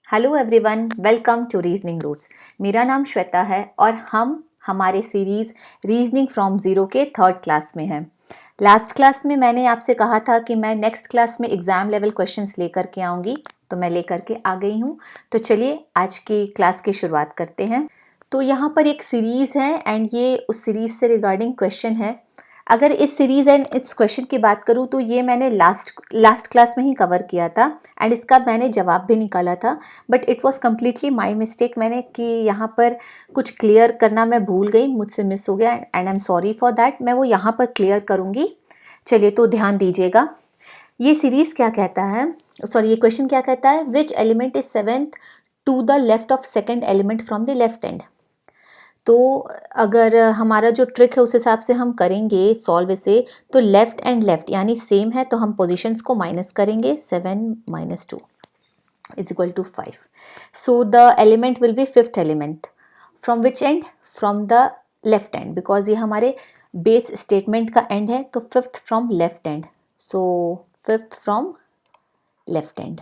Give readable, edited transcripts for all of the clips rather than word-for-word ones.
Hello everyone, welcome to reasoning roots. मेरा नाम श्वेता है और हम हमारे सीरीज़ रीजनिंग फ्रॉम ज़ीरो के थर्ड क्लास में हैं। लास्ट क्लास में मैंने आपसे कहा था कि मैं नेक्स्ट क्लास में एग्ज़ाम लेवल क्वेश्चंस लेकर के आऊँगी, तो मैं लेकर के आ गई हूँ। तो चलिए आज की क्लास की शुरुआत करते हैं। तो यहाँ पर एक सीरीज़ है एंड ये उस सीरीज़ से रिगार्डिंग क्वेश्चन है। अगर इस सीरीज़ एंड इस क्वेश्चन की बात करूँ तो ये मैंने लास्ट क्लास में ही कवर किया था एंड इसका मैंने जवाब भी निकाला था, but it was completely my mistake. मैंने कि यहाँ पर कुछ क्लियर करना मैं भूल गई, मुझसे मिस हो गया and I am sorry for that. मैं वो यहाँ पर क्लियर करूँगी। चलिए तो ध्यान दीजिएगा। ये सीरीज़ क्या कहता है, सॉरी ये क्वेश्चन क्या कहता है, which element is seventh to the left of second element from the left end. तो अगर हमारा जो ट्रिक है उस हिसाब से हम करेंगे सॉल्व इसे, तो लेफ्ट एंड लेफ्ट यानी सेम है तो हम पोजीशंस को माइनस करेंगे। 7 - 2 is equal to 5। So the element will be fifth element from which end, from the left end, because ये हमारे बेस स्टेटमेंट का एंड है तो fifth from left end. So fifth from left end,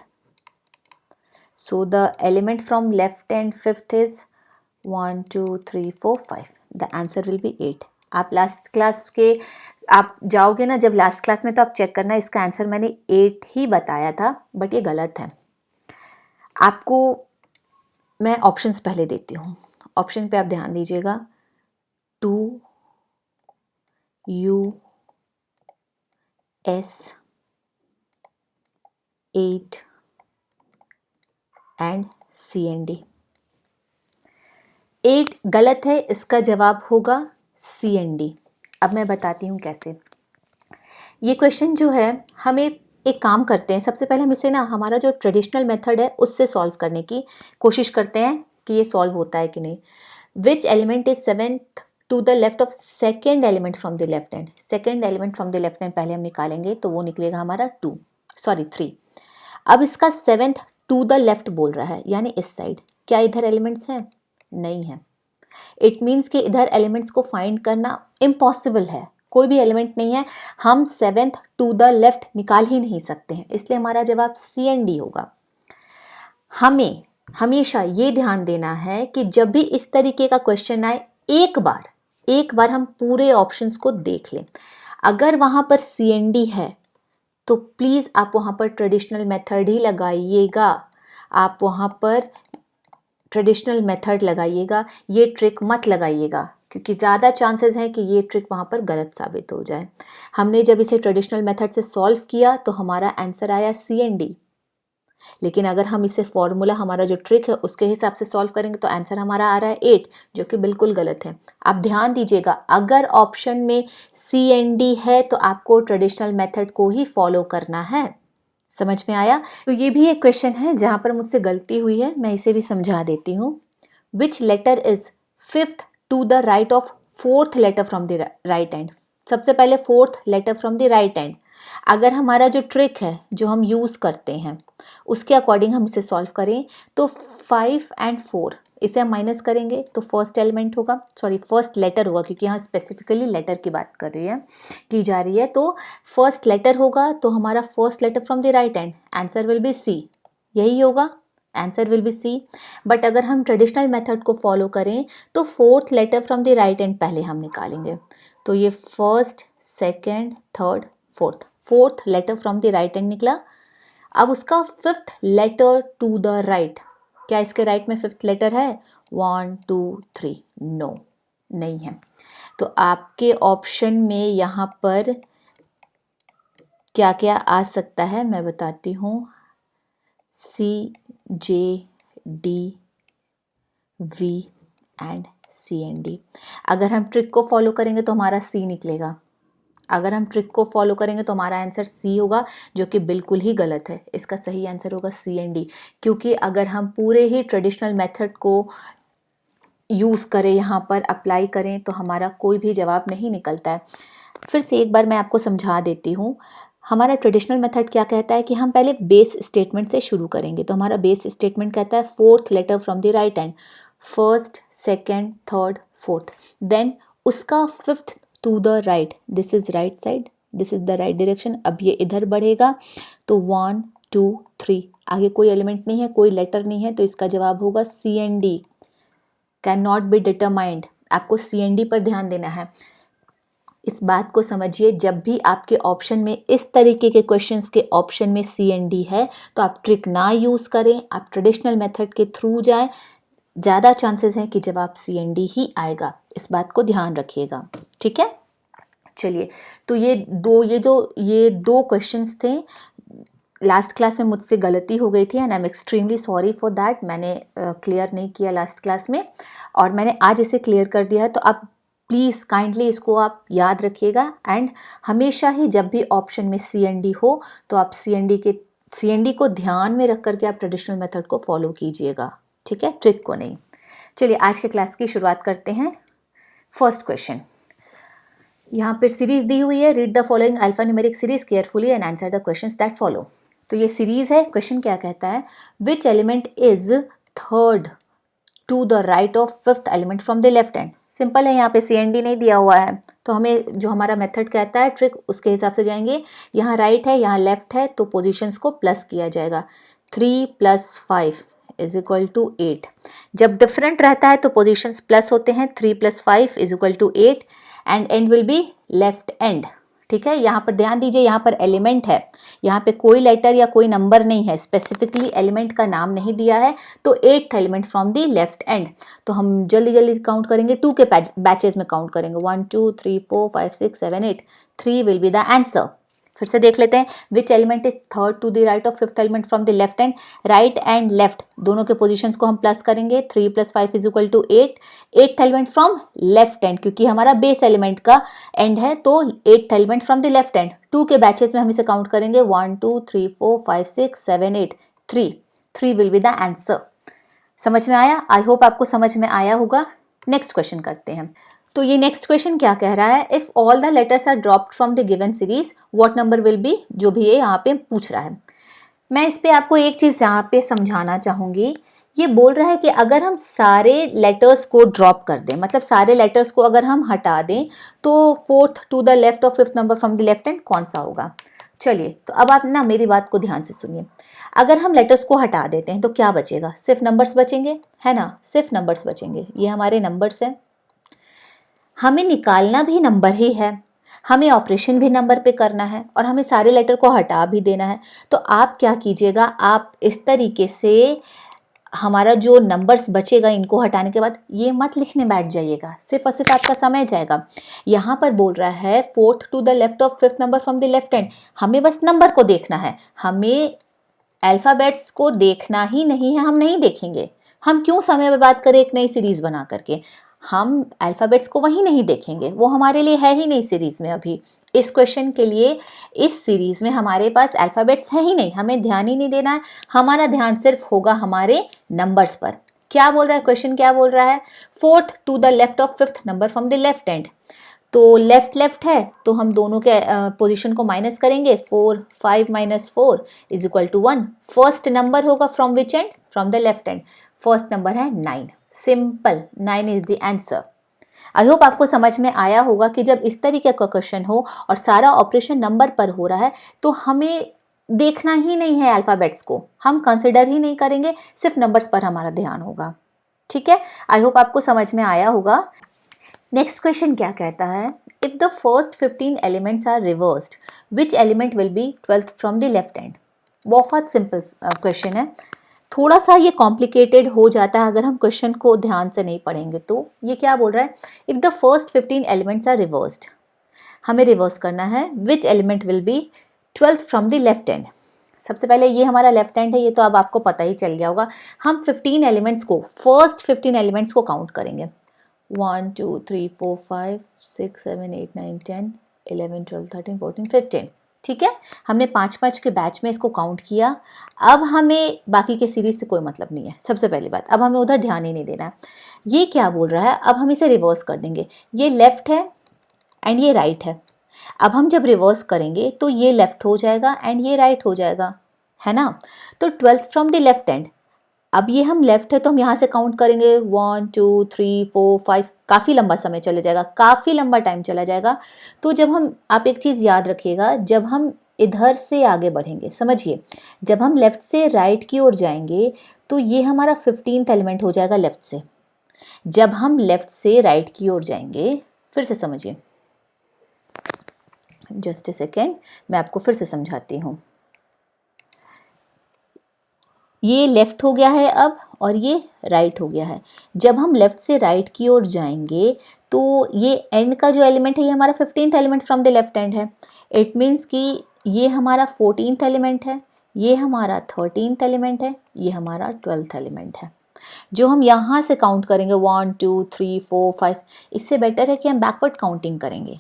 so the element from left end fifth is 1 2 3 4 5। The answer will be 8। आप last class के आप जाओगे ना जब लास्ट क्लास में, तो आप चेक करना इसका आंसर मैंने 8 ही बताया था, बट ये गलत है। आपको मैं ऑप्शंस पहले देती हूँ। ऑप्शन पे आप ध्यान दीजिएगा। 2 U S 8 and C and D। 8 गलत है, इसका जवाब होगा C and D। अब मैं बताती हूँ कैसे। ये क्वेश्चन जो है, हमें एक काम करते हैं, सबसे पहले हम इसे ना हमारा जो ट्रेडिशनल मेथड है उससे सॉल्व करने की कोशिश करते हैं कि ये सॉल्व होता है कि नहीं। Which element is seventh to the left of second element from the left hand. Second element from the left hand पहले हम निकालेंगे तो वो निकलेगा हमारा 3। अब इसका सेवेंथ टू द लेफ्ट बोल रहा है, यानी इस साइड। क्या इधर एलिमेंट्स हैं? नहीं है। इट मीन्स कि इधर एलिमेंट्स को फाइंड करना इम्पॉसिबल है, कोई भी एलिमेंट नहीं है। हम सेवेंथ टू द लेफ्ट निकाल ही नहीं सकते हैं, इसलिए हमारा जवाब C and D होगा। हमें हमेशा ये ध्यान देना है कि जब भी इस तरीके का क्वेश्चन आए, एक बार हम पूरे ऑप्शंस को देख लें। अगर वहां पर C and D है तो प्लीज आप वहां पर ट्रेडिशनल मेथड ही लगाइएगा। आप वहां पर ट्रेडिशनल मेथड लगाइएगा, ये ट्रिक मत लगाइएगा, क्योंकि ज़्यादा चांसेस हैं कि ये ट्रिक वहाँ पर गलत साबित हो जाए। हमने जब इसे ट्रेडिशनल मेथड से सॉल्व किया तो हमारा आंसर आया C and D, लेकिन अगर हम इसे फॉर्मूला, हमारा जो ट्रिक है उसके हिसाब से सॉल्व करेंगे तो आंसर हमारा आ रहा है 8, जो कि बिल्कुल गलत है। आप ध्यान दीजिएगा, अगर ऑप्शन में C and D है तो आपको ट्रेडिशनल मेथड को ही फॉलो करना है। समझ में आया? तो ये भी एक क्वेश्चन है जहां पर मुझसे गलती हुई है, मैं इसे भी समझा देती हूँ। Which letter is fifth to the right of fourth letter from the right hand. सबसे पहले fourth letter from the right hand. अगर हमारा जो ट्रिक है जो हम यूज़ करते हैं उसके अकॉर्डिंग हम इसे सॉल्व करें तो 5 and 4 इसे हम माइनस करेंगे तो फर्स्ट एलिमेंट होगा, सॉरी फर्स्ट लेटर होगा, क्योंकि यहाँ स्पेसिफिकली लेटर की बात की जा रही है। तो फर्स्ट लेटर होगा तो हमारा first letter from the right hand, answer will be C। यही होगा, answer will be C। But अगर हम ट्रेडिशनल मेथड को फॉलो करें तो fourth letter from the right hand पहले हम निकालेंगे। तो ये first, second, third, fourth letter from the right hand निकला। अब उसका fifth letter to the right, क्या इसके राइट में फिफ्थ लेटर है? 1 2 3, नो, नहीं है। तो आपके ऑप्शन में यहाँ पर क्या क्या आ सकता है मैं बताती हूँ। C J D V and C and D। अगर हम ट्रिक को फॉलो करेंगे तो हमारा C निकलेगा। अगर हम ट्रिक को फॉलो करेंगे तो हमारा आंसर C होगा, जो कि बिल्कुल ही गलत है। इसका सही आंसर होगा C and D, क्योंकि अगर हम पूरे ही ट्रेडिशनल मेथड को यूज़ करें, यहाँ पर अप्लाई करें, तो हमारा कोई भी जवाब नहीं निकलता है। फिर से एक बार मैं आपको समझा देती हूँ। हमारा ट्रेडिशनल मेथड क्या कहता है कि हम पहले बेस स्टेटमेंट से शुरू करेंगे। तो हमारा बेस स्टेटमेंट कहता है fourth letter from the right hand, first, second, third, fourth. Then उसका fifth to the right, this is right side, this is the right direction. अब ये इधर बढ़ेगा तो 1 2 3 आगे कोई एलिमेंट नहीं है, कोई लेटर नहीं है, तो इसका जवाब होगा C and D, can not be determined. आपको सी एंड डी पर ध्यान देना है। इस बात को समझिए, जब भी आपके ऑप्शन में इस तरीके के क्वेश्चंस के ऑप्शन में सी एंड डी है तो आप ट्रिक ना यूज़ करें, आप ट्रेडिशनल मेथड के थ्रू जाएं। ज़्यादा चांसेस हैं कि जवाब सी एंड डी ही आएगा, इस बात को ध्यान रखिएगा, ठीक है। चलिए, तो ये दो क्वेश्चंस थे। लास्ट क्लास में मुझसे गलती हो गई थी and I am extremely sorry for that. मैंने क्लियर नहीं किया लास्ट क्लास में और मैंने आज इसे क्लियर कर दिया है। तो आप प्लीज़ काइंडली इसको आप याद रखिएगा एंड हमेशा ही जब भी ऑप्शन में सी एंड डी हो तो आप सी एंड डी को ध्यान में रख करके आप ट्रेडिशनल मेथड को फॉलो कीजिएगा, ठीक है, ट्रिक को नहीं। चलिए, आज के क्लास की शुरुआत करते हैं। फर्स्ट क्वेश्चन, यहाँ पर सीरीज दी हुई है, read the following alpha numeric series carefully and answer the questions that follow. तो ये सीरीज है। क्वेश्चन क्या कहता है, which element is third to the right of fifth element from the left hand. Simple है, यहाँ पे सी एंड डी नहीं दिया हुआ है तो हमें जो हमारा मेथड कहता है ट्रिक उसके हिसाब से जाएंगे। यहाँ राइट है, यहाँ लेफ्ट है, तो पोजीशंस को प्लस किया जाएगा। 3 + 5 = 8। जब डिफरेंट रहता है तो पोजीशंस प्लस होते हैं। 3 + 5 = 8 and and will be left and, ठीक है। यहाँ पर ध्यान दीजिए, यहाँ पर एलिमेंट है, यहाँ पे कोई लेटर या कोई नंबर नहीं है, स्पेसिफिकली एलिमेंट का नाम नहीं दिया है। तो 8th element from the left end. तो हम जल्दी जल्दी काउंट करेंगे, 2 के बैचेस में काउंट करेंगे। 1 2 3 4 5 6 7 8। 3 विल बी द आंसर। फिर से देख लेते हैं, which element is third to the right of fifth element from the left hand. Right and left दोनों के पोजीशंस को हम प्लस करेंगे। 3 + 5 = 8। 8th element from left hand, क्योंकि हमारा बेस एलिमेंट का एंड है तो 8th element from the left hand. 2 के बैचेस में हम इसे काउंट करेंगे। 1 2 3 4 5 6 7 8। 3 विल बी द आंसर। समझ में आया? आई होप आपको समझ में आया होगा। नेक्स्ट क्वेश्चन करते हैं। तो ये नेक्स्ट क्वेश्चन क्या कह रहा है, if all the letters are dropped from the given series what number will be. जो भी ये यहाँ पे पूछ रहा है, मैं इस पे आपको एक चीज यहाँ पे समझाना चाहूंगी। ये बोल रहा है कि अगर हम सारे लेटर्स को ड्रॉप कर दें, मतलब सारे लेटर्स को अगर हम हटा दें तो 4th टू द लेफ्ट और 5th number from the left hand कौन सा होगा। चलिए, तो अब आप ना मेरी बात को ध्यान से सुनिए। अगर हम लेटर्स को हटा देते हैं तो क्या बचेगा, सिर्फ नंबर्स बचेंगे, है ना, सिर्फ नंबर्स बचेंगे। ये हमारे नंबर्स हैं, हमें निकालना भी नंबर ही है, हमें ऑपरेशन भी नंबर पे करना है और हमें सारे लेटर को हटा भी देना है। तो आप क्या कीजिएगा, आप इस तरीके से हमारा जो नंबर्स बचेगा इनको हटाने के बाद ये मत लिखने बैठ जाइएगा, सिर्फ और सिर्फ आपका समय जाएगा। यहाँ पर बोल रहा है 4th to the left of 5th number from the left hand. हमें बस नंबर को देखना है, हमें अल्फ़ाबेट्स को देखना ही नहीं है, हम नहीं देखेंगे। हम क्यों समय बर्बाद करें एक नई सीरीज बना करके, हम अल्फ़ाबेट्स को वहीं नहीं देखेंगे, वो हमारे लिए है ही नहीं सीरीज में। अभी इस क्वेश्चन के लिए इस सीरीज में हमारे पास अल्फ़ाबेट्स है ही नहीं, हमें ध्यान ही नहीं देना है, हमारा ध्यान सिर्फ होगा हमारे नंबर्स पर। क्या बोल रहा है क्वेश्चन, क्या बोल रहा है, 4th to the left of 5th number from the left hand. तो लेफ्ट है तो हम दोनों के पोजीशन को माइनस करेंगे। 4 5 - 4 = 1। फर्स्ट नंबर होगा from which end, from the left hand. First number है 9। Simple, 9 is the answer. I hope आपको समझ में आया होगा कि जब इस तरीके का क्वेश्चन हो और सारा ऑपरेशन नंबर पर हो रहा है तो हमें देखना ही नहीं है अल्फ़ाबेट्स को, हम कंसिडर ही नहीं करेंगे, सिर्फ नंबर्स पर हमारा ध्यान होगा, ठीक है। आई होप आपको समझ में आया होगा। नेक्स्ट क्वेश्चन क्या कहता है, if the first 15 elements are reversed which element will be 12th from the left hand. बहुत सिंपल क्वेश्चन है, थोड़ा सा ये कॉम्प्लिकेटेड हो जाता है अगर हम क्वेश्चन को ध्यान से नहीं पढ़ेंगे। तो ये क्या बोल रहा है, if the first 15 elements are reversed, हमें रिवर्स करना है, which element will be 12th from the left hand. सबसे पहले ये हमारा लेफ्ट हैंड है, ये तो अब आपको पता ही चल गया होगा। हम 15 एलिमेंट्स को, फर्स्ट 15 एलिमेंट्स को काउंट करेंगे। 1 2 3 4 5 6 7 8 9 10 11 12 13 14 15, ठीक है। हमने 5-5 के बैच में इसको काउंट किया। अब हमें बाकी के सीरीज से कोई मतलब नहीं है, सबसे पहली बात, अब हमें उधर ध्यान ही नहीं देना है। ये क्या बोल रहा है, अब हम इसे रिवर्स कर देंगे। ये लेफ्ट है एंड ये राइट है। अब हम जब रिवर्स करेंगे तो ये लेफ्ट हो जाएगा एंड ये राइट हो जाएगा, है ना। तो 12th from the left hand, अब ये हम लेफ्ट है तो हम यहाँ से काउंट करेंगे 1 2 3 4 5, काफ़ी लंबा समय चला जाएगा, काफ़ी लंबा टाइम चला जाएगा। तो जब हम, आप एक चीज़ याद रखिएगा, जब हम इधर से आगे बढ़ेंगे। समझिए, जब हम लेफ़्ट से राइट की ओर जाएंगे तो ये हमारा 15th एलिमेंट हो जाएगा लेफ़्ट से। जब हम लेफ़्ट से राइट की ओर जाएंगे, फिर से समझिए, जस्ट ए सेकेंड, मैं आपको फिर से समझाती हूँ। ये लेफ़्ट हो गया है अब और ये राइट हो गया है। जब हम लेफ़्ट से राइट की ओर जाएंगे तो ये एंड का जो एलिमेंट है ये हमारा 15th element from the left and है। इट मीन्स कि ये हमारा 14th एलिमेंट है, ये हमारा 13th एलिमेंट है, ये हमारा 12th एलिमेंट है। जो हम यहाँ से काउंट करेंगे 1 2 3 4 5, इससे बेटर है कि हम बैकवर्ड काउंटिंग करेंगे,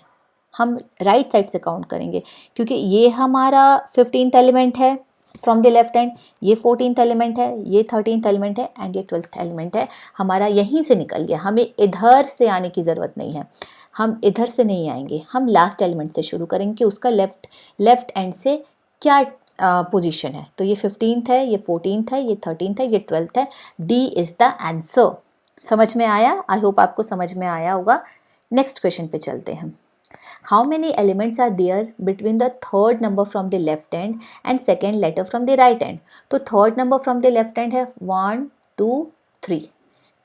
हम राइट साइड से काउंट करेंगे, क्योंकि ये हमारा 15th एलिमेंट है फ्रॉम द लेफ्ट हैंड, ये 14th एलिमेंट है, ये 13th एलिमेंट है एंड ये 12th एलिमेंट है। हमारा यहीं से निकल गया, हमें इधर से आने की ज़रूरत नहीं है, हम इधर से नहीं आएंगे, हम लास्ट एलिमेंट से शुरू करेंगे कि उसका लेफ्ट एंड से क्या पोजीशन है। तो ये 15th है, ये 14th है, ये 13th है, ये 12th है। D is the answer. समझ में आया? आई होप आपको समझ में आया होगा। नेक्स्ट क्वेश्चन पे चलते हैं। How many elements are there between the third number from the left hand and second letter from the right hand? तो third number from the left hand है 1 2 3,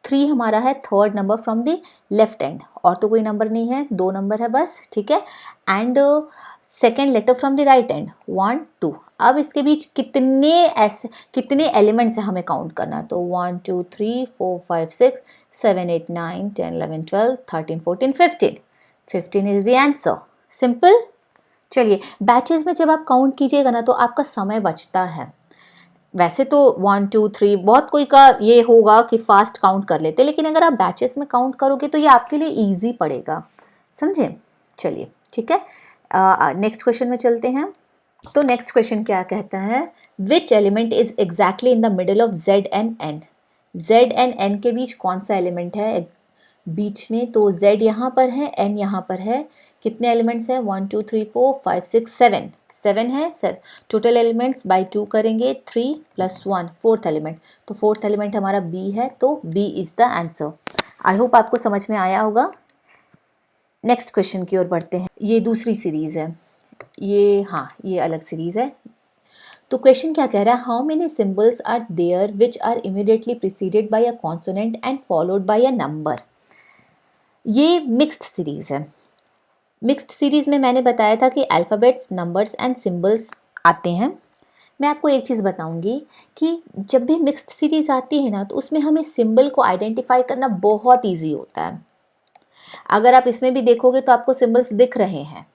3 हमारा है third number from the left hand, और तो कोई number नहीं है, 2 number है बस, ठीक है। And second letter from the right hand 1 2। अब इसके बीच कितने एलिमेंट्स हैं हमें काउंट करना है, तो 1 2 3 4 5 6 7 8 9 10 11 12 13 14 15, 15 इज द आंसर। सिंपल। चलिए, बैचेस में जब आप काउंट कीजिएगा ना तो आपका समय बचता है। वैसे तो 1 2 3 बहुत कोई का ये होगा कि फास्ट काउंट कर लेते, लेकिन अगर आप बैचेस में काउंट करोगे तो ये आपके लिए ईजी पड़ेगा, समझे। चलिए, ठीक है, नेक्स्ट क्वेश्चन में चलते हैं। तो नेक्स्ट क्वेश्चन क्या कहता है, which element is exactly in the middle of Z and N. Z and N के बीच कौन सा एलिमेंट है बीच में, तो z यहाँ पर है, n यहाँ पर है। कितने एलिमेंट्स हैं, 1 2 3 4 5 6 7, 7 है सर। टोटल एलिमेंट्स बाय 2 करेंगे, 3 + 1 फोर्थ एलिमेंट, तो फोर्थ एलिमेंट हमारा b है, तो b is the answer. I hope आपको समझ में आया होगा। नेक्स्ट क्वेश्चन की ओर बढ़ते हैं। ये दूसरी सीरीज़ है, ये अलग सीरीज़ है। तो क्वेश्चन क्या कह रहा है, how many symbols are there which are immediately preceded by a consonant and followed by a number. ये मिक्स्ड सीरीज़ है। मिक्स्ड सीरीज़ में मैंने बताया था कि अल्फ़ाबेट्स, नंबर्स एंड सिंबल्स आते हैं। मैं आपको एक चीज़ बताऊंगी कि जब भी मिक्स्ड सीरीज़ आती है ना तो उसमें हमें सिंबल को आइडेंटिफाई करना बहुत इजी होता है। अगर आप इसमें भी देखोगे तो आपको सिंबल्स दिख रहे हैं।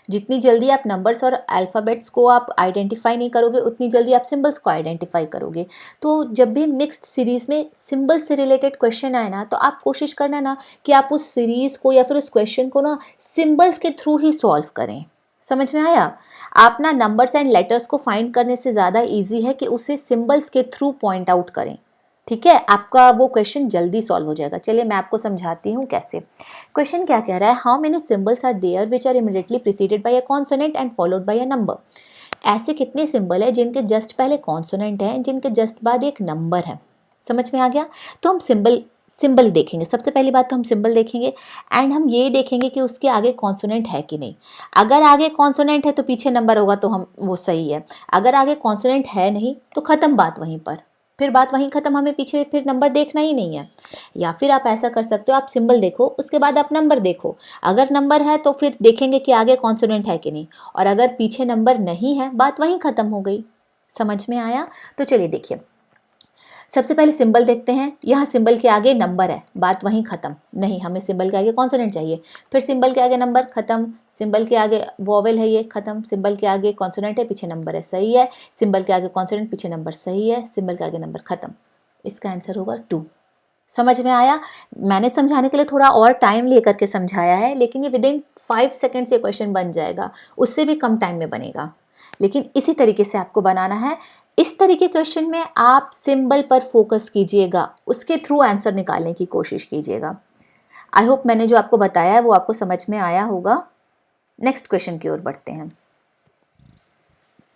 जितनी जल्दी आप नंबर्स और अल्फ़ाबेट्स को आप आइडेंटिफाई नहीं करोगे उतनी जल्दी आप सिंबल्स को आइडेंटिफाई करोगे। तो जब भी मिक्स्ड सीरीज़ में सिंबल से रिलेटेड क्वेश्चन आए ना तो आप कोशिश करना ना कि आप उस सीरीज़ को या फिर उस क्वेश्चन को ना सिंबल्स के थ्रू ही सॉल्व करें। समझ में आया? आप ना नंबर्स एंड लेटर्स को फाइंड करने से ज़्यादा ईजी है कि उसे सिंबल्स के थ्रू पॉइंट आउट करें, ठीक है। आपका वो क्वेश्चन जल्दी सॉल्व हो जाएगा। चलिए मैं आपको समझाती हूँ कैसे। क्वेश्चन क्या कह रहा है, how many symbols are there which are immediately preceded by a consonant and followed by a number. ऐसे कितने सिंबल है जिनके जस्ट पहले कॉन्सोनेंट है, जिनके जस्ट बाद एक नंबर है। समझ में आ गया? तो हम सिंबल देखेंगे। सबसे पहली बात तो हम सिंबल देखेंगे एंड हम ये देखेंगे कि उसके आगे कॉन्सोनेंट है कि नहीं। अगर आगे कॉन्सोनेंट है तो पीछे नंबर होगा, तो हम वो सही है। अगर आगे कॉन्सोनेंट है नहीं तो ख़त्म बात वहीं पर, फिर बात वहीं ख़त्म, हमें पीछे फिर नंबर देखना ही नहीं है। या फिर आप ऐसा कर सकते हो, आप सिंबल देखो उसके बाद आप नंबर देखो। अगर नंबर है तो फिर देखेंगे कि आगे कॉन्सोनेंट है कि नहीं, और अगर पीछे नंबर नहीं है बात वहीं ख़त्म हो गई। समझ में आया? तो चलिए देखिए, सबसे पहले सिंबल देखते हैं। यहाँ सिंबल के आगे नंबर है, बात वहीं ख़त्म। नहीं, हमें सिंबल के आगे कॉन्सोनेंट चाहिए। फिर सिंबल के आगे नंबर, ख़त्म। सिंबल के आगे वोवेल है, ये ख़त्म। सिंबल के आगे कॉन्सोनेंट है, पीछे नंबर है, सही है। सिंबल के आगे कॉन्सोनेंट, पीछे नंबर, सही है। सिंबल के आगे नंबर, ख़त्म। इसका आंसर होगा 2। समझ में आया? मैंने समझाने के लिए थोड़ा और टाइम लेकर के समझाया है, लेकिन ये विदिन 5 सेकेंड से क्वेश्चन बन जाएगा, उससे भी कम टाइम में बनेगा। लेकिन इसी तरीके से आपको बनाना है। इस तरीके क्वेश्चन में आप सिंबल पर फोकस कीजिएगा, उसके थ्रू आंसर निकालने की कोशिश कीजिएगा। आई होप मैंने जो आपको बताया है वो आपको समझ में आया होगा। नेक्स्ट क्वेश्चन की ओर बढ़ते हैं।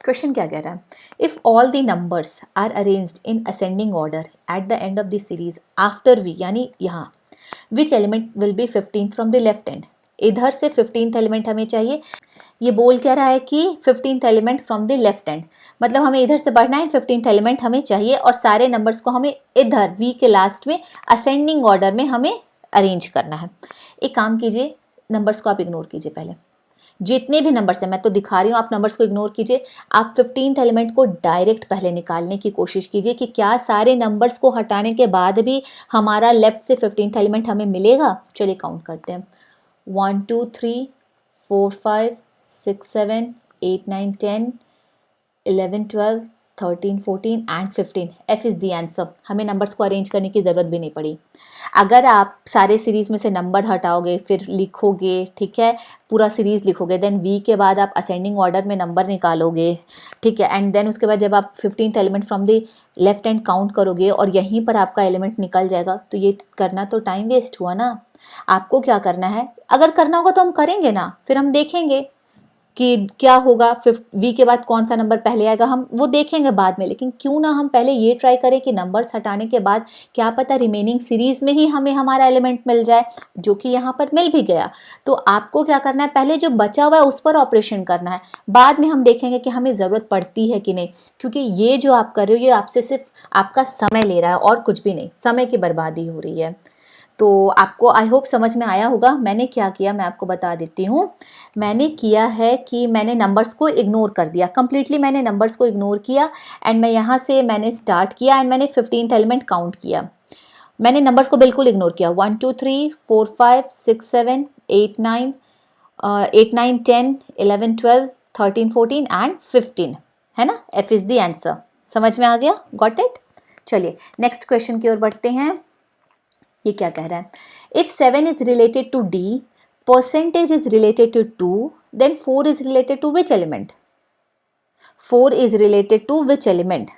क्वेश्चन क्या कह रहा है, if all the numbers are arranged in ascending order at the end of the series after V, यानी यहाँ which element will be 15th from the left end. इधर से 15th एलिमेंट हमें चाहिए। ये बोल क्या रहा है कि 15th element from the left hand, मतलब हमें इधर से बढ़ना है, 15th एलिमेंट हमें चाहिए और सारे नंबर्स को हमें इधर वी के लास्ट में असेंडिंग ऑर्डर में हमें अरेंज करना है। एक काम कीजिए, नंबर्स को आप इग्नोर कीजिए पहले, जितने भी नंबर्स हैं मैं तो दिखा रही हूँ, आप नंबर्स को इग्नोर कीजिए। आप 15th एलिमेंट को डायरेक्ट पहले निकालने की कोशिश कीजिए कि क्या सारे नंबर्स को हटाने के बाद भी हमारा लेफ्ट से 15th एलिमेंट हमें मिलेगा। चलिए काउंट करते हैं, 1 2 3 4 5 6 7 8 9 10 11 12 13 14 and 15। F is the answer. हमें नंबर्स को अरेंज करने की ज़रूरत भी नहीं पड़ी। अगर आप सारे सीरीज़ में से नंबर हटाओगे फिर लिखोगे, ठीक है, पूरा सीरीज़ लिखोगे, देन V के बाद आप असेंडिंग ऑर्डर में नंबर निकालोगे, ठीक है, एंड देन उसके बाद जब आप 15th element from the left hand count करोगे और यहीं पर आपका एलिमेंट निकल जाएगा, तो ये करना तो टाइम वेस्ट हुआ ना। आपको क्या करना है, अगर करना होगा तो हम करेंगे ना, फिर हम देखेंगे कि क्या होगा, वी के बाद कौन सा नंबर पहले आएगा, हम वो देखेंगे बाद में। लेकिन क्यों ना हम पहले ये ट्राई करें कि नंबर्स हटाने के बाद क्या पता रिमेनिंग सीरीज़ में ही हमें हमारा एलिमेंट मिल जाए, जो कि यहाँ पर मिल भी गया। तो आपको क्या करना है, पहले जो बचा हुआ है उस पर ऑपरेशन करना है, बाद में हम देखेंगे कि हमें ज़रूरत पड़ती है कि नहीं। क्योंकि ये जो आप कर रहे हो ये आपसे सिर्फ आपका समय ले रहा है और कुछ भी नहीं, समय की बर्बादी हो रही है। तो आपको आई होप समझ में आया होगा। मैंने क्या किया मैं आपको बता देती हूँ। मैंने किया है कि मैंने नंबर्स को इग्नोर कर दिया, कम्प्लीटली मैंने नंबर्स को इग्नोर किया एंड मैं यहाँ से मैंने स्टार्ट किया एंड मैंने 15th एलिमेंट काउंट किया। मैंने नंबर्स को बिल्कुल इग्नोर किया, 1 2 3 4 5 6 7 8 9 10 11 12 13 14 एंड 15, है ना। F is the answer. समझ में आ गया, गॉट इट। चलिए नेक्स्ट क्वेश्चन की ओर बढ़ते हैं। ये क्या कह रहा है, if 7 is related to D, percentage is related to 2, then 4 is related to which element. 4 is related to which element.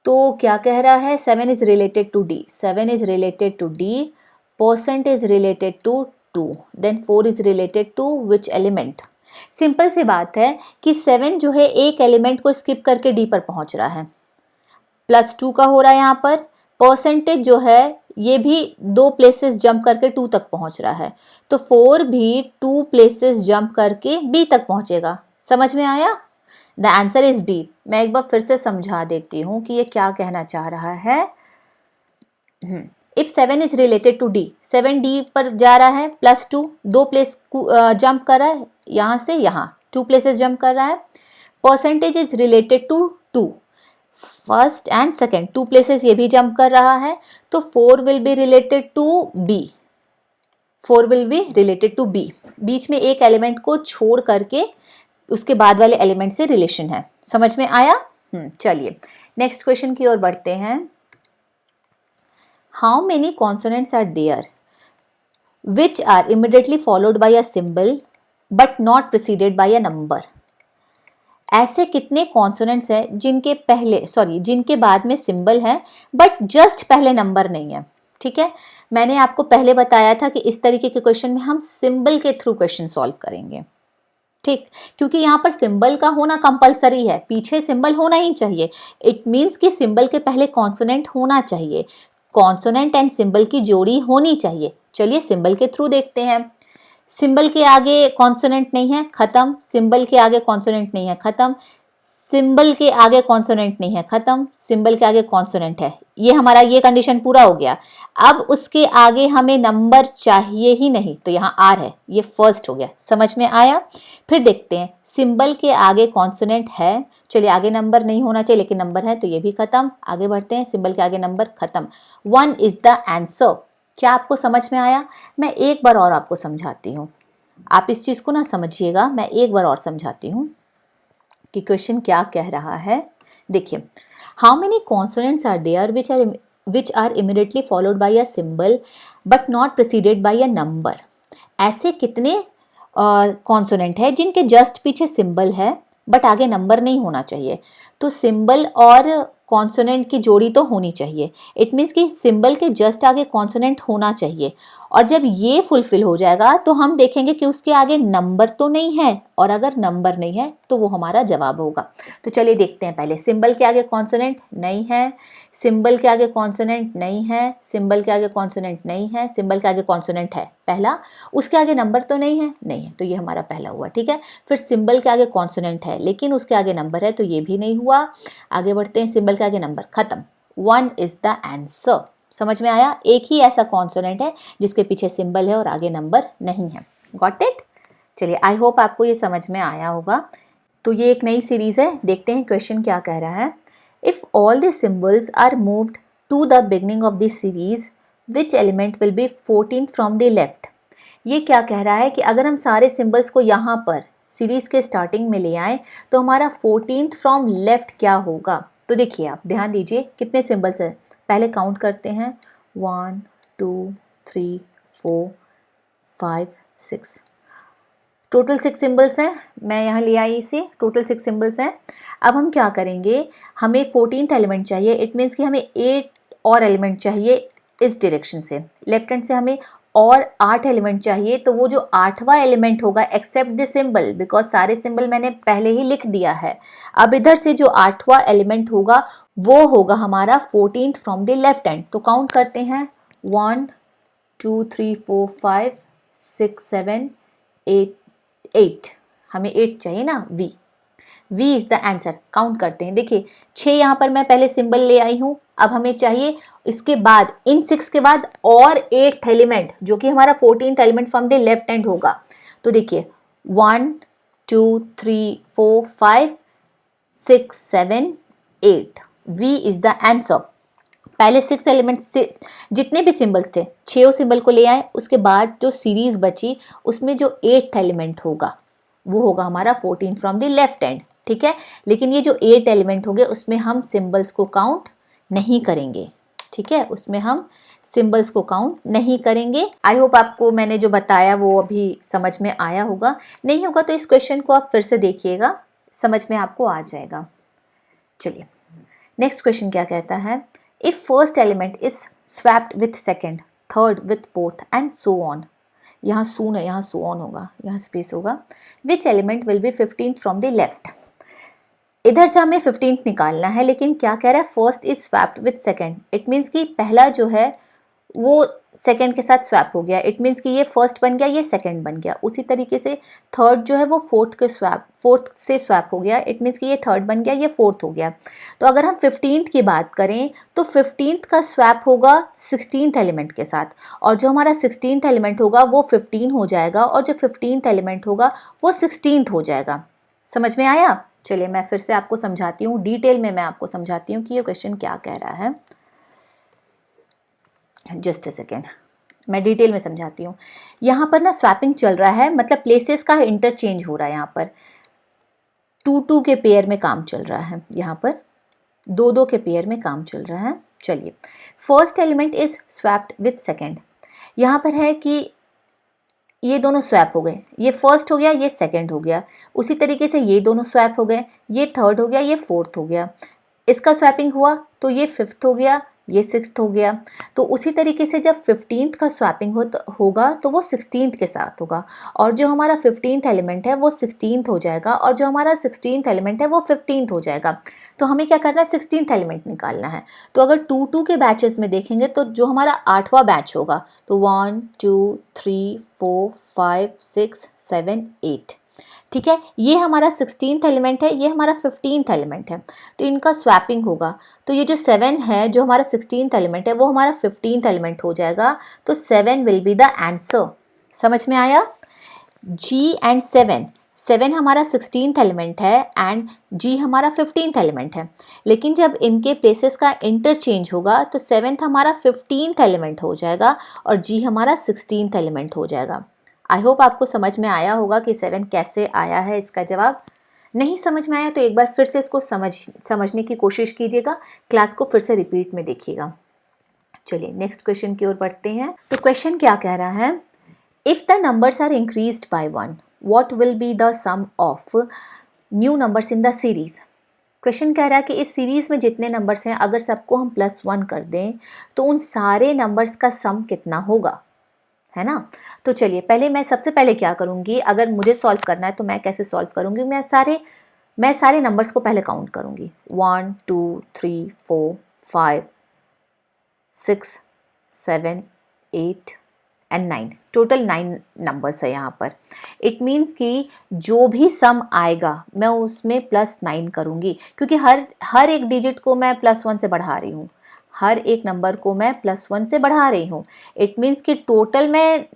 तो क्या कह रहा है, 7 is related to D, 7 is related to D, percent is related to 2, then 4 is related to which element. Simple सी बात है कि 7 जो है एक एलिमेंट को स्किप करके D पर पहुंच रहा है, +2 का हो रहा है यहाँ पर। परसेंटेज जो है ये भी 2 प्लेसेस जंप करके 2 तक पहुंच रहा है, तो 4 भी 2 प्लेसेस जंप करके B तक पहुंचेगा। समझ में आया, द आंसर इज B। मैं एक बार फिर से समझा देती हूँ कि ये क्या कहना चाह रहा है। If 7 is related to D, 7 D पर जा रहा है, +2 2 प्लेस जंप कर रहा है, यहाँ से यहाँ 2 प्लेसेस जंप कर रहा है। Percentage is related to 2, first and second 2 places ये भी जंप कर रहा है, तो 4 will be related to B, 4 will be related to B। बीच में एक एलिमेंट को छोड़ करके उसके बाद वाले एलिमेंट से रिलेशन है। समझ में आया। चलिए नेक्स्ट क्वेश्चन की ओर बढ़ते हैं। How many consonants are there which are immediately followed by a symbol but not preceded by a number. ऐसे कितने कॉन्सोनेंट्स हैं जिनके बाद में सिंबल है बट जस्ट पहले नंबर नहीं है। ठीक है, मैंने आपको पहले बताया था कि इस तरीके के क्वेश्चन में हम सिंबल के थ्रू क्वेश्चन सॉल्व करेंगे। ठीक, क्योंकि यहाँ पर सिंबल का होना कंपलसरी है, पीछे सिंबल होना ही चाहिए। इट मीन्स कि सिंबल के पहले कॉन्सोनेंट होना चाहिए, कॉन्सोनेंट एंड सिंबल की जोड़ी होनी चाहिए। चलिए सिंबल के थ्रू देखते हैं। सिंबल के आगे कॉन्सोनेंट नहीं है, खत्म। सिंबल के आगे कॉन्सोनेंट नहीं है, खत्म। सिंबल के आगे कॉन्सोनेंट नहीं है, खत्म। सिंबल के आगे कॉन्सोनेंट है, ये हमारा ये कंडीशन पूरा हो गया। अब उसके आगे हमें नंबर चाहिए ही नहीं, तो यहाँ R है, ये फर्स्ट हो गया। समझ में आया। फिर देखते हैं सिंबल के आगे कॉन्सोनेंट है, चलिए आगे नंबर नहीं होना चाहिए लेकिन नंबर है तो ये भी खत्म। आगे बढ़ते हैं, सिंबल के आगे नंबर, खत्म। 1 इज द आंसर। क्या आपको समझ में आया। मैं एक बार और आपको समझाती हूँ, आप इस चीज़ को ना समझिएगा, मैं एक बार और समझाती हूँ कि क्वेश्चन क्या कह रहा है। देखिए, how many consonants are there which are immediately followed by a symbol but not preceded by a number. ऐसे कितने कॉन्सोनेंट है जिनके जस्ट पीछे सिंबल है बट आगे नंबर नहीं होना चाहिए। तो सिंबल और कॉन्सोनेंट की जोड़ी तो होनी चाहिए। इट मीन्स कि सिंबल के जस्ट आगे कॉन्सोनेंट होना चाहिए, और जब ये फुलफिल हो जाएगा तो हम देखेंगे कि उसके आगे नंबर तो नहीं है, और अगर नंबर नहीं है तो वो हमारा जवाब होगा। तो चलिए देखते हैं, पहले सिंबल के आगे कॉन्सोनेंट नहीं है, सिंबल के आगे कॉन्सोनेंट नहीं है, सिंबल के आगे कॉन्सोनेंट नहीं है, सिंबल के आगे कॉन्सोनेंट है पहला, उसके आगे नंबर तो नहीं है, नहीं है, तो ये हमारा पहला हुआ। ठीक है, फिर सिंबल के आगे कॉन्सोनेंट है लेकिन उसके आगे नंबर है, तो ये भी नहीं हुआ। आगे बढ़ते हैं, सिंबल के आगे नंबर, खत्म, 1 इज द आंसर। समझ में आया? एक ही ऐसा कॉन्सोनेंट है जिसके पीछे सिंबल है और आगे नंबर नहीं है। Got it? चलिए, आई होप आपको ये समझ में आया होगा। तो ये एक नई सीरीज है, देखते हैं क्वेश्चन क्या कह रहा है। If all the symbols are moved to the beginning of this series, which element will be 14 from the left. ये क्या कह रहा है कि अगर हम सारे सिंबल्स को यहाँ पर सीरीज के स्टार्टिंग में ले आए तो हमारा 14th फ्रॉम लेफ्ट क्या होगा। तो देखिए, आप ध्यान दीजिए कितने सिंबल्स हैं, पहले काउंट करते हैं, 1 2 3 4 5 6, टोटल 6 सिंबल्स हैं। मैं यहाँ ले आई इसे, टोटल 6 सिंबल्स हैं। अब हम क्या करेंगे, हमें 14th एलिमेंट चाहिए, इट मीन्स कि हमें 8 और एलिमेंट चाहिए इस डायरेक्शन से, लेफ्ट हैंड से हमें और 8 एलिमेंट चाहिए। तो वो जो 8वां एलिमेंट होगा, एक्सेप्ट द सिंबल, बिकॉज सारे सिंबल मैंने पहले ही लिख दिया है। अब इधर से जो 8वां एलिमेंट होगा वो होगा हमारा 14th from the left hand. तो काउंट करते हैं, 1 2 3 4 5 6 7 8, हमें 8 चाहिए ना, V is the answer. Count करते हैं, देखिए 6 यहाँ पर मैं पहले सिंबल ले आई हूँ, अब हमें चाहिए इसके बाद, इन 6 के बाद और 8th एलिमेंट जो कि हमारा 14th element from the left hand होगा। तो देखिए 1 2 3 4 5 6 7 8, V इज द आंसर। पहले 6 एलिमेंट से जितने भी सिंबल्स थे, 6 सिंबल को ले आए, उसके बाद जो सीरीज बची उसमें जो 8th एलिमेंट होगा वो होगा हमारा 14 फ्रॉम द लेफ्ट हैंड। ठीक है, लेकिन ये जो 8 एलिमेंट हो गए उसमें हम सिंबल्स को काउंट नहीं करेंगे। ठीक है, उसमें हम सिंबल्स को काउंट नहीं करेंगे। आई होप आपको मैंने जो बताया वो अभी समझ में आया होगा, नहीं होगा तो इस क्वेश्चन को आप फिर से देखिएगा, समझ में आपको आ जाएगा। चलिए, नेक्स्ट क्वेश्चन क्या कहता है, if first element is swapped with second, third with fourth and so on. यहाँ सून है, यहाँ सो ऑन होगा, यहाँ स्पेस होगा। विच element will be 15th from the left. इधर से हमें 15th निकालना है, लेकिन क्या कह रहा है, first is swapped with second. It means कि पहला जो है वो सेकेंड के साथ स्वैप हो गया, इट मीन्स कि ये फर्स्ट बन गया, ये सेकेंड बन गया। उसी तरीके से थर्ड जो है वो फोर्थ से स्वैप हो गया, इट मीन्स कि ये थर्ड बन गया, ये फोर्थ हो गया। तो अगर हम 15th की बात करें तो 15th का स्वैप होगा 16th एलिमेंट के साथ, और जो हमारा 16th एलिमेंट होगा वो 15 हो जाएगा, और जो 15th एलिमेंट होगा वो 16th हो जाएगा। समझ में आया? चलिए मैं फिर से आपको समझाती हूँ, डिटेल में मैं आपको समझाती हूँ कि ये क्वेश्चन क्या कह रहा है। जस्ट अ सेकेंड, मैं डिटेल में समझाती हूँ। यहाँ पर ना स्वैपिंग चल रहा है, मतलब प्लेसेस का इंटरचेंज हो रहा है। यहाँ पर 2-2 के पेयर में काम चल रहा है, यहाँ पर 2-2 के पेयर में काम चल रहा है। चलिए, first element is swapped with second. यहाँ पर है कि ये दोनों स्वैप हो गए, ये फर्स्ट हो गया, ये सेकेंड हो गया। उसी तरीके से ये दोनों स्वैप हो गए, ये थर्ड हो गया, ये फोर्थ हो गया। इसका स्वैपिंग हुआ तो ये फिफ्थ हो गया, ये सिक्स्थ हो गया। तो उसी तरीके से जब 15th का स्वैपिंग होगा तो वो 16th के साथ होगा, और जो हमारा 15th एलिमेंट है वो 16th हो जाएगा, और जो हमारा 16th एलिमेंट है वो 15th हो जाएगा। तो हमें क्या करना है, 16th एलिमेंट निकालना है। तो अगर 2-2 के बैचेस में देखेंगे तो जो हमारा 8वां बैच होगा, तो 1 2 3 4 5 6 7 8, ठीक है, ये हमारा 16th एलिमेंट है, ये हमारा 15th एलिमेंट है। तो इनका स्वैपिंग होगा, तो ये जो 7 है जो हमारा 16th एलिमेंट है वो हमारा 15th एलिमेंट हो जाएगा। तो 7 विल बी द आंसर। समझ में आया? G एंड 7 हमारा 16th एलिमेंट है एंड G हमारा 15th एलिमेंट है, लेकिन जब इनके प्लेसेस का इंटरचेंज होगा तो 7th हमारा 15th एलिमेंट हो जाएगा और G हमारा 16th एलिमेंट हो जाएगा। आई होप आपको समझ में आया होगा कि 7 कैसे आया है इसका जवाब। नहीं समझ में आया तो एक बार फिर से इसको समझने की कोशिश कीजिएगा, क्लास को फिर से रिपीट में देखिएगा। चलिए नेक्स्ट क्वेश्चन की ओर बढ़ते हैं। तो क्वेश्चन क्या कह रहा है, if the numbers are increased by 1, what will be the sum of new numbers in the series. Question कह रहा है कि इस सीरीज़ में जितने नंबर्स हैं अगर सबको हम +1 कर दें तो उन सारे नंबर्स का सम कितना होगा, है ना। तो चलिए पहले मैं सबसे पहले क्या करूँगी, अगर मुझे सॉल्व करना है तो मैं कैसे सॉल्व करूँगी, मैं सारे नंबर्स को पहले काउंट करूँगी। 1 2 3 4 5 6 7 8 एंड 9, टोटल 9 नंबर्स है यहाँ पर। इट मीन्स कि जो भी सम आएगा मैं उसमें +9 करूँगी, क्योंकि हर एक डिजिट को मैं +1 से बढ़ा रही हूँ, हर एक नंबर को मैं +1 से बढ़ा रही हूँ। इट मीन्स कि टोटल मैं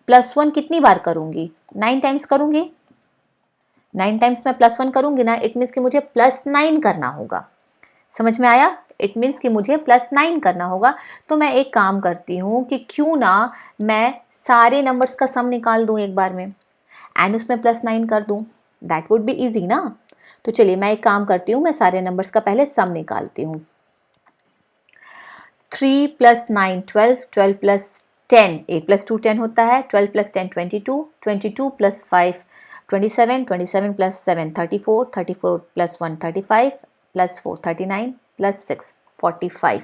+1 कितनी बार करूँगी, 9 टाइम्स करूँगी। 9 टाइम्स मैं +1 करूँगी ना, इट मीन्स कि मुझे +9 करना होगा। समझ में आया? इट मीन्स कि मुझे +9 करना होगा। तो मैं एक काम करती हूँ कि क्यों ना मैं सारे नंबर्स का सम निकाल दूँ एक बार में एंड उसमें +9 कर दूँ, दैट वुड बी ईजी ना। तो चलिए मैं एक काम करती हूँ, मैं सारे नंबर्स का पहले सम निकालती हूँ। 3 + 9 12, 12 + 10 8 + 2 10 होता है, 12 + 10 22, 22 + 5 27, 27 + 7 34, 34 + 1 35 + 4 39 + 6 45।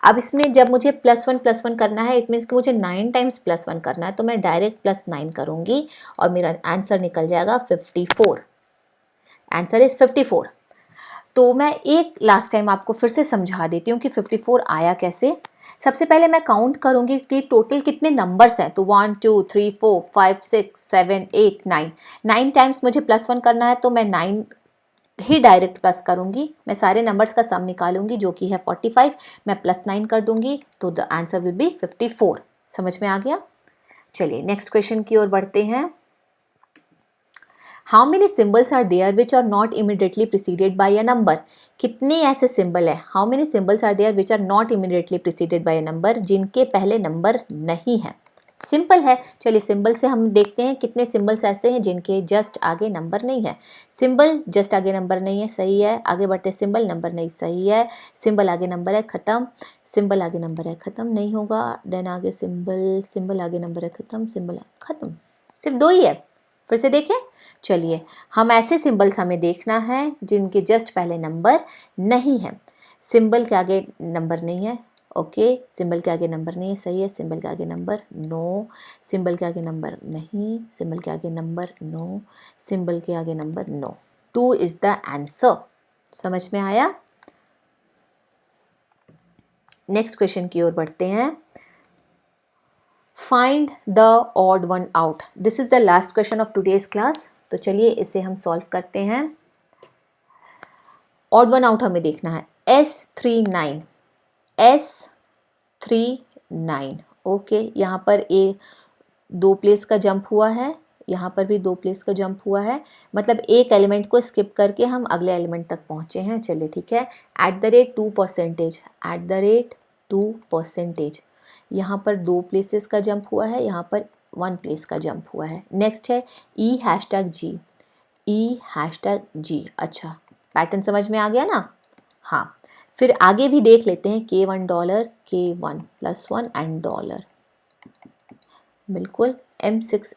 अब इसमें जब मुझे +1 करना है, इट मीन्स कि मुझे 9 टाइम्स +1 करना है, तो मैं डायरेक्ट +9 करूँगी और मेरा आंसर निकल जाएगा 54। Answer is 54। तो मैं एक लास्ट टाइम आपको फिर से समझा देती हूँ कि 54 आया कैसे। सबसे पहले मैं काउंट करूँगी कि टोटल कितने नंबर्स हैं, तो 1 2 3 4 5 6 7 8 9, 9 टाइम्स मुझे +1 करना है, तो मैं 9 ही डायरेक्ट प्लस करूँगी। मैं सारे नंबर्स का सम निकालूंगी जो कि है 45, मैं +9 कर दूंगी, तो द आंसर विल बी 54। समझ में आ गया? चलिए नेक्स्ट क्वेश्चन की ओर बढ़ते हैं। How many symbols are there which are not immediately preceded by a number. कितने ऐसे सिंबल है, how many symbols are there which are not immediately preceded by a number, जिनके पहले नंबर नहीं है। सिंपल है, चलिए सिंबल से हम देखते हैं कितने सिंबल्स ऐसे हैं जिनके जस्ट आगे नंबर नहीं है। सिंबल जस्ट आगे नंबर नहीं है, सही है। आगे बढ़ते सिंबल नंबर नहीं, सही है। सिंबल आगे नंबर है, खत्म। सिंबल आगे नंबर है, खत्म नहीं होगा। देन आगे सिंबल आगे नंबर है, खत्म। सिंबल खत्म, सिर्फ 2 ही है। फिर से देखें, चलिए हम ऐसे सिंबल्स हमें देखना है जिनके जस्ट पहले नंबर नहीं है। सिंबल के आगे नंबर नहीं है, ओके। सिंबल के आगे नंबर नहीं है, सही है। सिंबल के आगे नंबर नो, सिंबल के आगे नंबर नहीं, सिंबल के आगे नंबर नो, सिंबल के आगे number no. 2 is the answer. समझ में आया? नेक्स्ट क्वेश्चन की ओर बढ़ते हैं। Find the odd one out. This is the last question of today's class. तो चलिए इसे हम सॉल्व करते हैं। ऑड वन आउट हमें देखना है। S39 okay. यहाँ पर 2 प्लेस का जंप हुआ है, यहाँ पर भी 2 प्लेस का जंप हुआ है, मतलब एक एलिमेंट को स्किप करके हम अगले एलिमेंट तक पहुँचे हैं। चलिए ठीक है। @2%, यहाँ पर 2 प्लेसेस का जंप हुआ है, यहाँ पर 1 प्लेस का जंप हुआ है। नेक्स्ट है E#G। अच्छा, पैटर्न समझ में आ गया ना? हाँ, फिर आगे भी देख लेते हैं। K1 dollar, K1 +1 and dollar, बिल्कुल। M6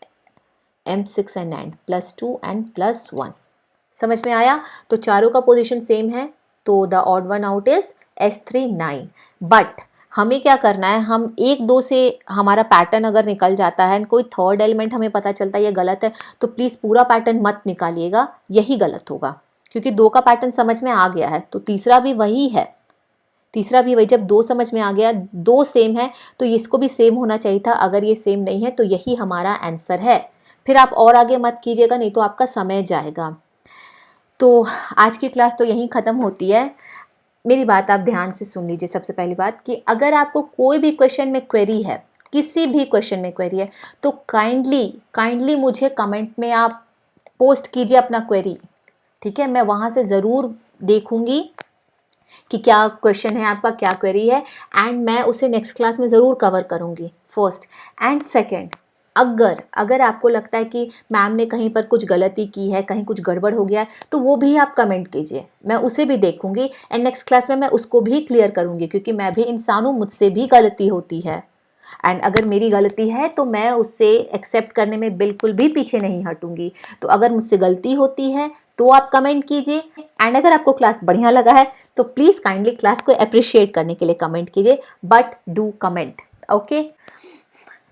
and +2 and +1। समझ में आया? तो चारों का पोजीशन सेम है, तो the odd one out is S39। But हमें क्या करना है, हम 1 2 से हमारा पैटर्न अगर निकल जाता है, कोई थर्ड एलिमेंट हमें पता चलता है ये गलत है, तो प्लीज़ पूरा पैटर्न मत निकालिएगा, यही गलत होगा। क्योंकि 2 का पैटर्न समझ में आ गया है, तो तीसरा भी वही है। जब 2 समझ में आ गया, 2 सेम है, तो इसको भी सेम होना चाहिए था। अगर ये सेम नहीं है तो यही हमारा आंसर है। फिर आप और आगे मत कीजिएगा, नहीं तो आपका समय जाएगा। तो आज की क्लास तो यहीं ख़त्म होती है। मेरी बात आप ध्यान से सुन लीजिए। सबसे पहली बात कि अगर आपको कोई भी क्वेश्चन में क्वेरी है, किसी भी क्वेश्चन में क्वेरी है, तो काइंडली मुझे कमेंट में आप पोस्ट कीजिए अपना क्वेरी, ठीक है। मैं वहाँ से ज़रूर देखूँगी कि क्या क्वेश्चन है आपका, क्या क्वेरी है, एंड मैं उसे नेक्स्ट क्लास में ज़रूर कवर करूँगी, फर्स्ट। एंड सेकेंड, अगर आपको लगता है कि मैम ने कहीं पर कुछ गलती की है, कहीं कुछ गड़बड़ हो गया है, तो वो भी आप कमेंट कीजिए, मैं उसे भी देखूँगी एंड नेक्स्ट क्लास में मैं उसको भी क्लियर करूँगी, क्योंकि मैं भी इंसान हूँ, मुझसे भी गलती होती है। एंड अगर मेरी गलती है तो मैं उससे एक्सेप्ट करने में बिल्कुल भी पीछे नहीं हटूंगी। तो अगर मुझसे गलती होती है तो आप कमेंट कीजिए, एंड अगर आपको क्लास बढ़िया लगा है तो प्लीज़ काइंडली क्लास को अप्रिशिएट करने के लिए कमेंट कीजिए, बट डू कमेंट, ओके।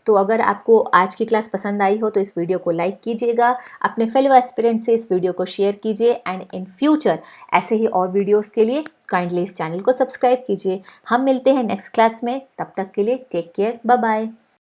तो अगर आपको आज की क्लास पसंद आई हो तो इस वीडियो को लाइक कीजिएगा, अपने फेलो एस्पिरेंट से इस वीडियो को शेयर कीजिए, एंड इन फ्यूचर ऐसे ही और वीडियोस के लिए काइंडली इस चैनल को सब्सक्राइब कीजिए। हम मिलते हैं नेक्स्ट क्लास में, तब तक के लिए टेक केयर, बाय बाय।